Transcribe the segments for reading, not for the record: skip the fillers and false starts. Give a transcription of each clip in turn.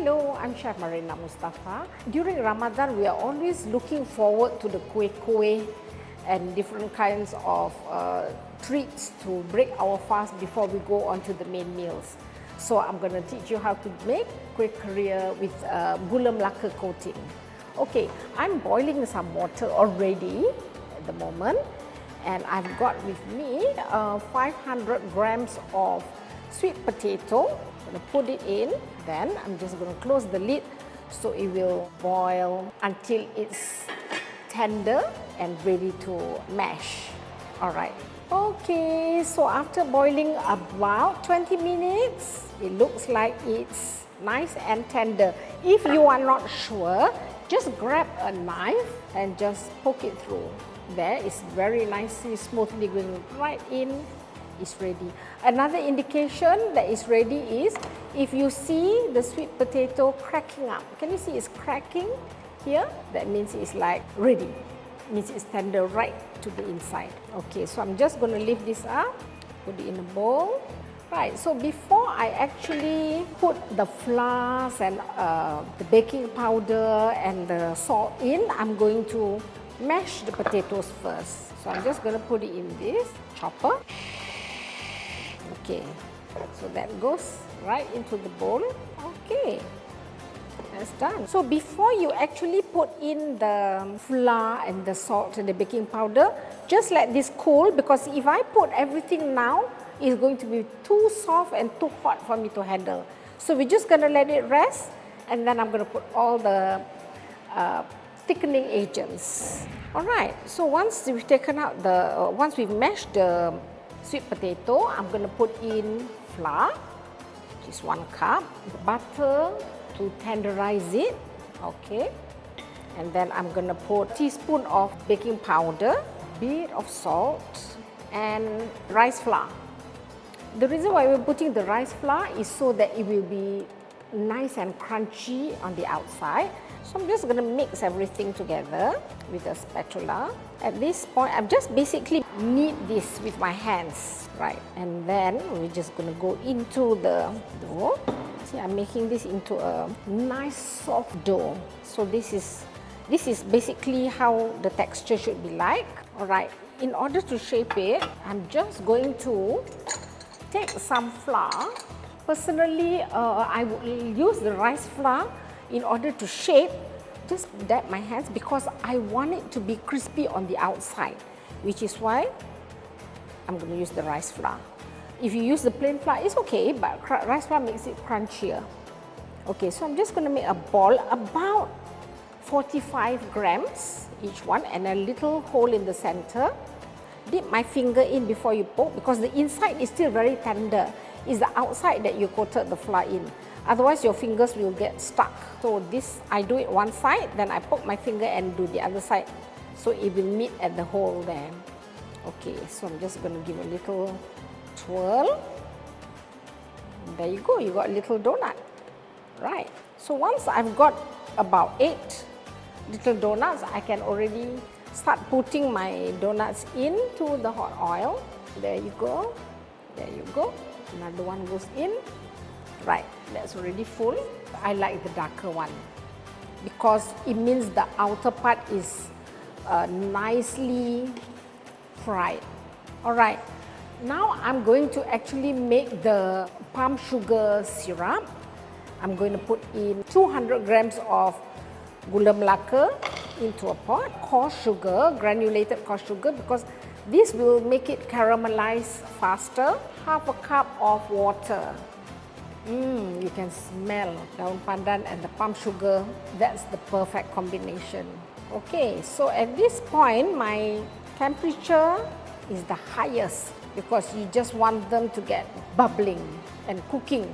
Hello, I'm Chef Marina Mustafa. During Ramadan, we are always looking forward to the kuih and different kinds of treats to break our fast before we go on to the main meals. So I'm going to teach you how to make kuih Keria with gula melaka coating. Okay, I'm boiling some water already at the moment, and I've got with me 500 grams of sweet potato. I'm going to put it in, then I'm just going to close the lid so it will boil until it's tender and ready to mash. Alright. Okay, so after boiling about 20 minutes, it looks like it's nice and tender. If you are not sure, just grab a knife and just poke it through. There, it's very nicely, smoothly going right in. Is ready. Another indication that is ready is if you see the sweet potato cracking up. Can you see it's cracking here? That means it's like ready. It means it's tender right to the inside. Okay, so I'm just going to lift this up, put it in a bowl. Right, so before I actually put the flour and the baking powder and the salt in, I'm going to mash the potatoes first. So I'm just going to put it in this chopper. Okay, so that goes right into the bowl. Okay, that's done. So before you actually put in the flour and the salt and the baking powder, just let this cool, because if I put everything now, it's going to be too soft and too hot for me to handle. So we're just going to let it rest, and then I'm going to put all the thickening agents. All right, so once we've taken out the, once we've mashed the sweet potato, I'm going to put in flour, which is 1 cup, butter to tenderize it, okay, and then I'm going to put a teaspoon of baking powder, bit of salt, and rice flour. The reason why we're putting the rice flour is so that it will be nice and crunchy on the outside. So I'm just going to mix everything together with a spatula. At this point, I'm just basically knead this with my hands, right? And then we're just going to go into the dough. See, I'm making this into a nice soft dough. So this is basically how the texture should be like. All right, in order to shape it, I'm just going to take some flour. Personally, I would use the rice flour in order to shape. Just dab my hands because I want it to be crispy on the outside, which is why I'm going to use the rice flour. If you use the plain flour, it's okay, but rice flour makes it crunchier. Okay, so I'm just going to make a ball about 45 grams each one and a little hole in the center. Dip my finger in before you poke because the inside is still very tender. It's the outside that you coated the flour in. Otherwise, your fingers will get stuck. So this, I do it one side, then I poke my finger and do the other side. So it will meet at the hole there. Okay, so I'm just going to give a little twirl. There you go, you got a little donut. Right, so once I've got about 8 little donuts, I can already start putting my donuts into the hot oil. There you go, there you go. Another one goes in. Right, that's already full. I like the darker one because it means the outer part is nicely fried. All right, now I'm going to actually make the palm sugar syrup. I'm going to put in 200 grams of gula melaka into a pot, coarse sugar, granulated coarse sugar, because this will make it caramelize faster. Half a cup of water. You can smell daun pandan and the palm sugar. That's the perfect combination. Okay, so at this point, my temperature is the highest because you just want them to get bubbling and cooking.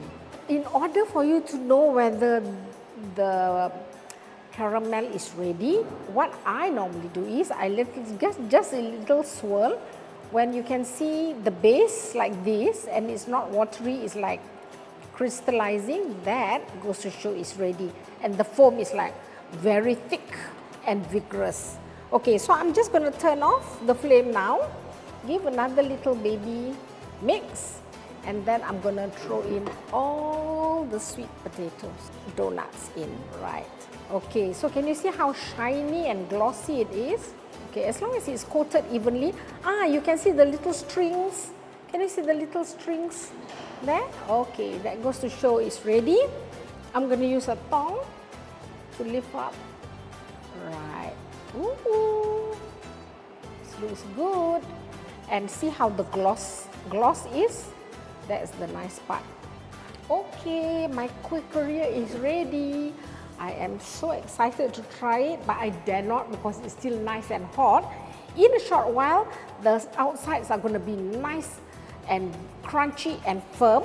In order for you to know whether the caramel is ready. What I normally do is I let it just a little swirl. When you can see the base like this and it's not watery, it's like crystallizing, that goes to show it's ready. And the foam is like very thick and vigorous. Okay, so I'm just going to turn off the flame now. Give another little baby mix. And then I'm going to throw in all the sweet potatoes, doughnuts in, right. Okay, so can you see how shiny and glossy it is? Okay, as long as it's coated evenly. You can see the little strings. Can you see the little strings there? Okay, that goes to show it's ready. I'm going to use a tong to lift up. Right. Ooh, this looks good. And see how the gloss is? That's the nice part. Okay, my Kuih Keria is ready. I am so excited to try it, but I dare not because it's still nice and hot. In a short while, the outsides are going to be nice and crunchy and firm,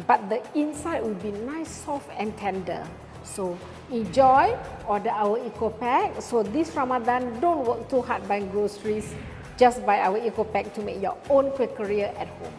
but the inside will be nice, soft and tender. So enjoy, order our Eco Pack. So this Ramadan, don't work too hard buying groceries. Just buy our Eco Pack to make your own Kuih Keria at home.